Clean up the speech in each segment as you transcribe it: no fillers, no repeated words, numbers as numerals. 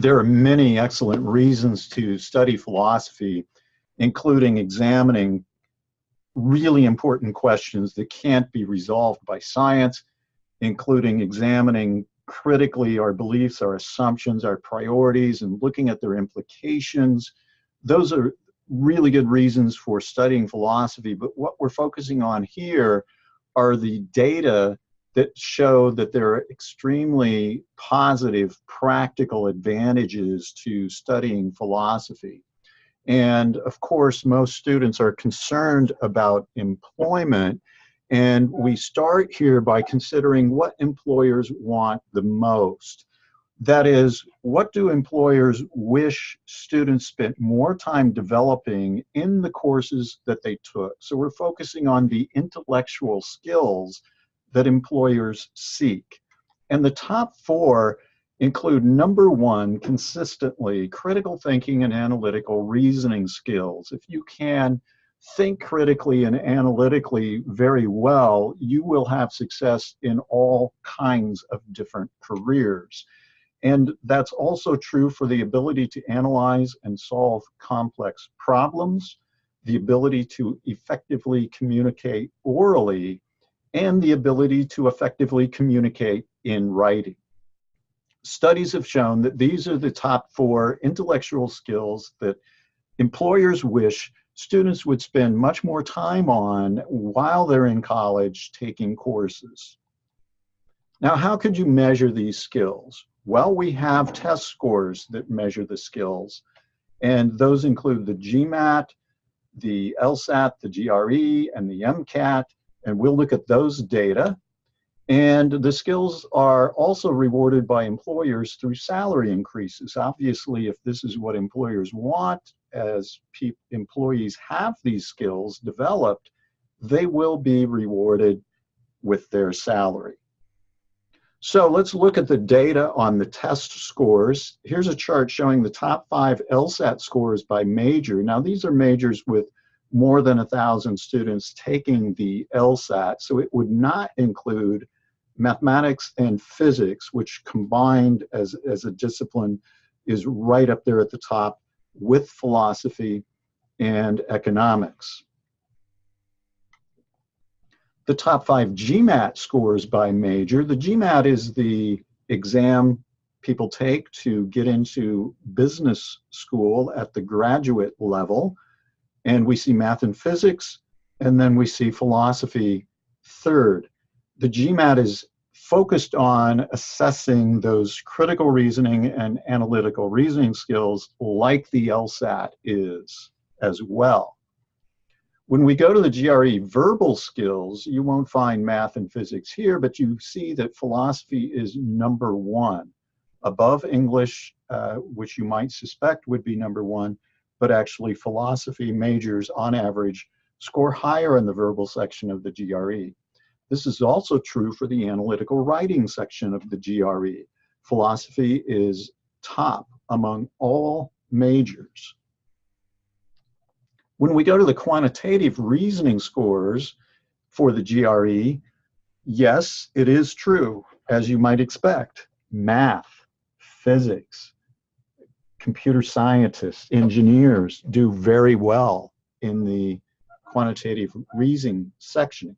There are many excellent reasons to study philosophy, including examining really important questions that can't be resolved by science, including examining critically our beliefs, our assumptions, our priorities, and looking at their implications. Those are really good reasons for studying philosophy, but what we're focusing on here are the data that show that there are extremely positive practical advantages to studying philosophy. And of course, most students are concerned about employment, and we start here by considering what employers want the most. That is, what do employers wish students spent more time developing in the courses that they took? So we're focusing on the intellectual skills that employers seek. And the top four include, number one, consistently, critical thinking and analytical reasoning skills. If you can think critically and analytically very well, you will have success in all kinds of different careers. And that's also true for the ability to analyze and solve complex problems, the ability to effectively communicate orally, and the ability to effectively communicate in writing. Studies have shown that these are the top four intellectual skills that employers wish students would spend much more time on while they're in college taking courses. Now, how could you measure these skills? Well, we have test scores that measure the skills, and those include the GMAT, the LSAT, the GRE, and the MCAT, and we'll look at those data. And the skills are also rewarded by employers through salary increases. Obviously, if this is what employers want, as employees have these skills developed, they will be rewarded with their salary. So let's look at the data on the test scores. Here's a chart showing the top 5 LSAT scores by major. Now, these are majors with more than 1,000 students taking the LSAT, so it would not include mathematics and physics, which combined as a discipline is right up there at the top with philosophy and economics. The top 5 GMAT scores by major. The GMAT is the exam people take to get into business school at the graduate level. And we see math and physics, and then we see philosophy third. The GMAT is focused on assessing those critical reasoning and analytical reasoning skills like the LSAT is as well. When we go to the GRE verbal skills, you won't find math and physics here, but you see that philosophy is number 1, above English, which you might suspect would be number 1, but actually philosophy majors on average score higher in the verbal section of the GRE. This is also true for the analytical writing section of the GRE. Philosophy is top among all majors. When we go to the quantitative reasoning scores for the GRE, yes, it is true, as you might expect. Math, physics, computer scientists, engineers do very well in the quantitative reasoning section.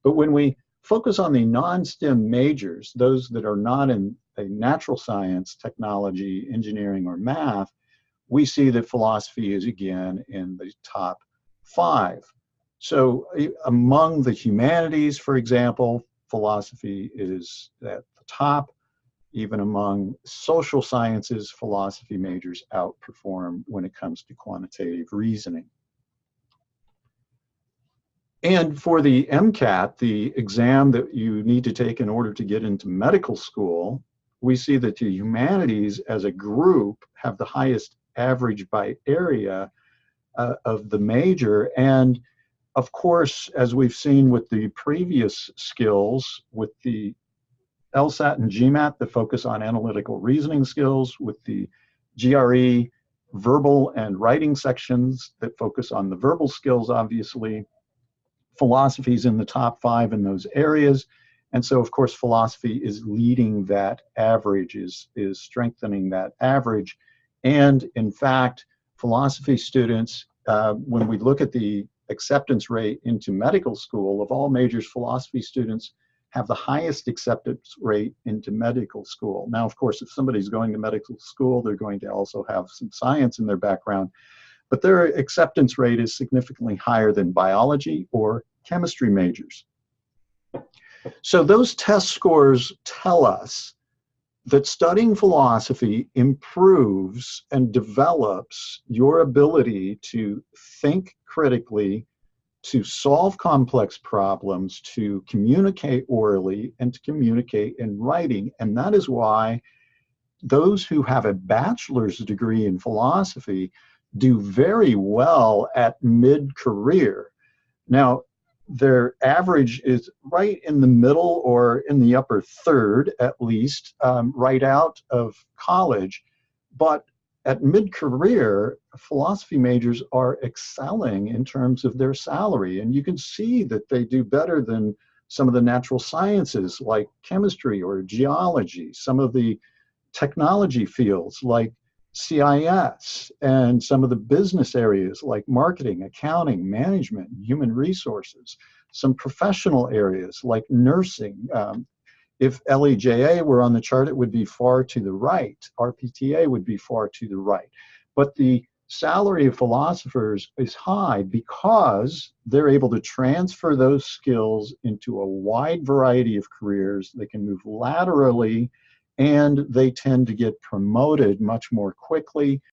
But when we focus on the non-STEM majors, those that are not in a natural science, technology, engineering, or math, we see that philosophy is again in the top 5. So among the humanities, for example, philosophy is at the top. Even among social sciences, philosophy majors outperform when it comes to quantitative reasoning. And for the MCAT, the exam that you need to take in order to get into medical school, we see that the humanities as a group have the highest average by area of the major. And of course, as we've seen with the previous skills, with the LSAT and GMAT that focus on analytical reasoning skills, with the GRE verbal and writing sections that focus on the verbal skills, obviously, philosophy is in the top 5 in those areas. And so, of course, philosophy is leading that average, is strengthening that average. And in fact, philosophy students, when we look at the acceptance rate into medical school, of all majors, philosophy students have the highest acceptance rate into medical school. Now, of course, if somebody's going to medical school, they're going to also have some science in their background, but their acceptance rate is significantly higher than biology or chemistry majors. So those test scores tell us that studying philosophy improves and develops your ability to think critically, to solve complex problems, to communicate orally, and to communicate in writing. And that is why those who have a bachelor's degree in philosophy do very well at mid-career. Now, their average is right in the middle or in the upper third, at least, right out of college. But at mid-career, philosophy majors are excelling in terms of their salary. And you can see that they do better than some of the natural sciences like chemistry or geology, some of the technology fields like CIS, and some of the business areas like marketing, accounting, management, human resources, some professional areas like nursing. If LEJA were on the chart, it would be far to the right. RPTA would be far to the right. But the salary of philosophers is high because they're able to transfer those skills into a wide variety of careers. They can move laterally, and they tend to get promoted much more quickly.